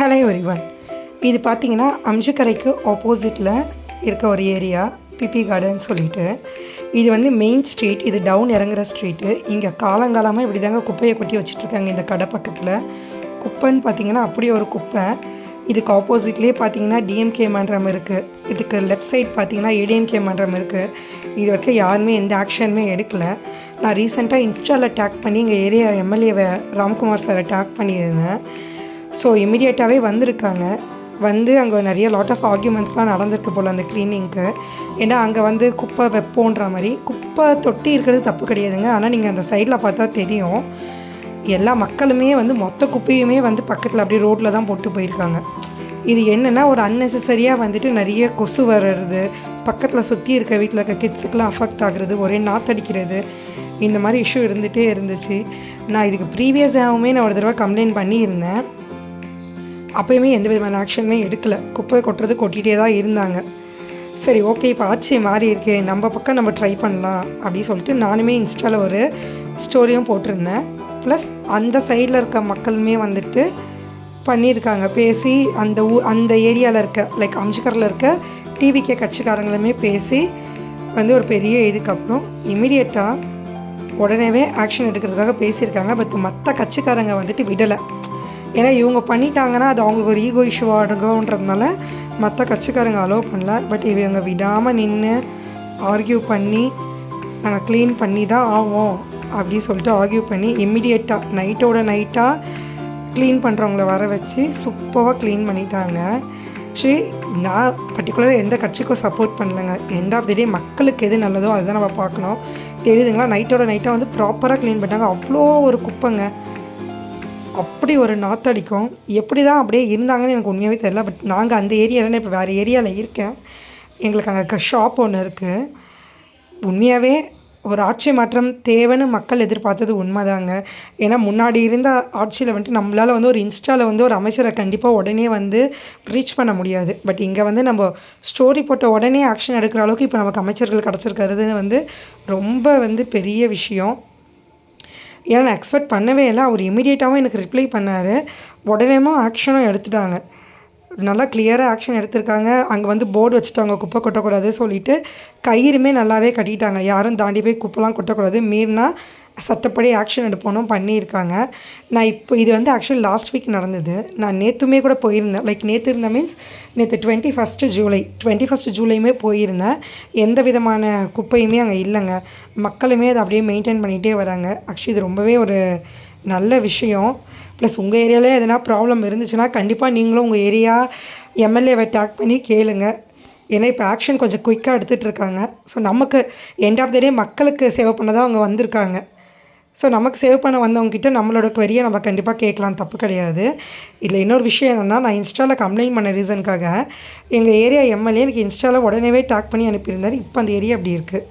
Hello everyone. இது பார்த்தீங்கன்னா அம்ஜிக்கரைக்கு ஆப்போசிட்டில் இருக்க ஒரு ஏரியா பிபி கார்டன் சொல்லிட்டு. இது வந்து மெயின் ஸ்ட்ரீட். இது டவுன் இறங்குற ஸ்ட்ரீட்டு. இங்கே காலங்காலமாக இப்படி தாங்க குப்பையை கொட்டி வச்சுட்ருக்காங்க. இந்த கடை பக்கத்தில் குப்பைன்னு பார்த்தீங்கன்னா அப்படியே ஒரு குப்பை. இதுக்கு ஆப்போசிட்லேயே பார்த்தீங்கன்னா டிஎம்கே மன்றம் இருக்குது. இதுக்கு லெஃப்ட் சைட் பார்த்தீங்கன்னா ஏடிஎம்கே மன்றம் இருக்குது. இது வரைக்கும் யாருமே எந்த ஆக்ஷனுமே எடுக்கலை. நான் ரீசெண்டாக இன்ஸ்டாவில் டேக் பண்ணி எங்கள் ஏரியா எம்எல்ஏவை ராம்குமார் சாரை டேக் பண்ணியிருந்தேன். ஸோ இமீடியட்டாகவே வந்திருக்காங்க. வந்து அங்கே நிறைய லாட் ஆஃப் ஆர்கியூமெண்ட்ஸ்லாம் நடந்திருக்கு போல் அந்த க்ளீனிங்க்கு. ஏன்னா அங்கே வந்து குப்பை வைப்போன்ற மாதிரி குப்பை தொட்டி இருக்கிறது தப்பு கிடையாதுங்க. ஆனால் நீங்கள் அந்த சைடில் பார்த்தா தெரியும், எல்லா மக்களுமே வந்து மொத்த குப்பையுமே வந்து பக்கத்தில் அப்படியே ரோட்டில் தான் போட்டு போயிருக்காங்க. இது என்னென்னா ஒரு அன்னெசரியாக வந்துட்டு நிறைய கொசு வர்றது, பக்கத்தில் சுற்றி இருக்க வீட்டில் இருக்க கிட்ஸுக்கெலாம் அஃபெக்ட் ஆகுறது, ஒரே நாத்தடிக்கிறது, இந்த மாதிரி இஷ்யூ இருந்துகிட்டே இருந்துச்சு. நான் இதுக்கு ப்ரீவியஸாகவுமே நான் ஒரு தடவை கம்ப்ளைண்ட் பண்ணியிருந்தேன். அப்போயுமே எந்த விதமான ஆக்ஷனுமே எடுக்கலை. குப்பை கொட்டுறது கொட்டிகிட்டே தான் இருந்தாங்க. சரி, ஓகே, இப்போ ஆட்சி மாறி இருக்கே, நம்ம பக்கம் நம்ம ட்ரை பண்ணலாம் அப்படின்னு சொல்லிட்டு நானுமே இன்ஸ்டாவில் ஒரு ஸ்டோரியும் போட்டிருந்தேன். ப்ளஸ் அந்த சைடில் இருக்க மக்களுமே வந்துட்டு பண்ணியிருக்காங்க. பேசி அந்த ஏரியாவில் இருக்க லைக் அம்ஜிக்கரில் இருக்க டிவிகே கட்சிக்காரங்களுமே பேசி வந்து ஒரு பெரிய இதுக்கப்புறம் இமீடியட்டாக உடனேவே ஆக்ஷன் எடுக்கிறதுக்காக பேசியிருக்காங்க. பட் மற்ற கட்சிக்காரங்க வந்துட்டு விடலை. ஏன்னா இவங்க பண்ணிட்டாங்கன்னா அது அவங்களுக்கு ஒரு ஈகோ இஷ்யூவாக இருக்குன்றதுனால மற்ற கட்சிக்காரங்க அலோவ் பண்ணல. பட் இவங்க விடாமல் நின்று ஆர்கியூ பண்ணி நாங்கள் க்ளீன் பண்ணி தான் ஆகும் அப்படின்னு சொல்லிட்டு ஆர்கியூ பண்ணி இம்மிடியேட்டாக நைட்டாக க்ளீன் பண்ணுறவங்கள வர வச்சு சூப்பராக க்ளீன் பண்ணிட்டாங்க. சரி, நான் பர்டிகுலராக எந்த கட்சிக்கும் சப்போர்ட் பண்ணலைங்க. எண்ட் ஆஃப் தி டே மக்களுக்கு எது நல்லதோ அதுதான் நம்ம பார்க்கணும். தெரியுதுங்களா, நைட்டாக வந்து ப்ராப்பராக க்ளீன் பண்ணிட்டாங்க. அவ்வளோ ஒரு குப்பைங்க, அப்படி ஒரு நாத்தடிக்கும். எப்படி தான் அப்படியே இருந்தாங்கன்னு எனக்கு உண்மையாகவே தெரியல. பட் நாங்கள் அந்த ஏரியாவில் இப்போ வேறு ஏரியாவில் இருக்கேன். எங்களுக்கு அங்கே ஷாப் ஒன்று இருக்குது. உண்மையாகவே ஒரு ஆட்சி மாற்றம் தேவைன்னு மக்கள் எதிர்பார்த்தது உண்மைதாங்க. ஏன்னா முன்னாடி இருந்த ஆட்சியில் வந்துட்டு நம்மளால் வந்து ஒரு இன்ஸ்டாவில் வந்து ஒரு அமைச்சரை கண்டிப்பாக உடனே வந்து ரீச் பண்ண முடியாது. பட் இங்கே வந்து நம்ம ஸ்டோரி போட்ட உடனே ஆக்ஷன் எடுக்கிற அளவுக்கு இப்போ நமக்கு அமைச்சர்கள் கிடச்சிருக்கிறதுன்னு வந்து ரொம்ப வந்து பெரிய விஷயம். ஏன்னா நான் எக்ஸ்பெக்ட் பண்ணவே இல்லை. அவர் இமீடியட்டாகவும் எனக்கு ரிப்ளை பண்ணார். உடனேவும் ஆக்ஷனும் எடுத்துட்டாங்க. நல்லா கிளியராக ஆக்ஷன் எடுத்திருக்காங்க. அங்கே வந்து போர்டு வச்சுட்டாங்க, குப்பை கொட்டக்கூடாது சொல்லிவிட்டு. கயிறுமே நல்லாவே கட்டிட்டாங்க, யாரும் தாண்டி போய் குப்பைலாம் கொட்டக்கூடாது, மீறினா சட்டப்படி ஆக்ஷன் எடுப்போனும் பண்ணியிருக்காங்க. நான் இப்போ இது வந்து ஆக்சுவலி லாஸ்ட் வீக் நடந்தது. நான் நேற்றுமே கூட போயிருந்தேன். லைக் நேற்று இருந்த மீன்ஸ் நேற்று 21 ஜூலையுமே போயிருந்தேன். எந்த விதமான குப்பையுமே அங்கே இல்லைங்க. மக்களுமே அதை அப்படியே மெயின்டைன் பண்ணிகிட்டே வராங்க. ஆக்சுவலி இது ரொம்பவே ஒரு நல்ல விஷயம். ப்ளஸ் உங்கள் ஏரியாவிலே எதனா ப்ராப்ளம் இருந்துச்சுன்னா கண்டிப்பாக நீங்களும் உங்கள் ஏரியா எம்எல்ஏவை டேக் பண்ணி கேளுங்க. ஏன்னா இப்போ ஆக்ஷன் கொஞ்சம் குயிக்காக எடுத்துகிட்டு இருக்காங்க. ஸோ நமக்கு எண்ட் ஆஃப் த டே மக்களுக்கு சேவ் பண்ண தான் அவங்க வந்திருக்காங்க. ஸோ நமக்கு சேவ் பண்ண வந்தவங்ககிட்ட நம்மளோட குவரியை நம்ம கண்டிப்பாக கேட்கலாம், தப்பு கிடையாது. இதில் இன்னொரு விஷயம் என்னென்னா, நான் இன்ஸ்டாவில் கம்ப்ளைண்ட் பண்ண ரீசனுக்காக எங்கள் ஏரியா எம்எல்ஏ எனக்கு இன்ஸ்டாவில் உடனேவே டேக் பண்ணி அனுப்பியிருந்தார். இப்போ அந்த ஏரியா அப்படி இருக்குது.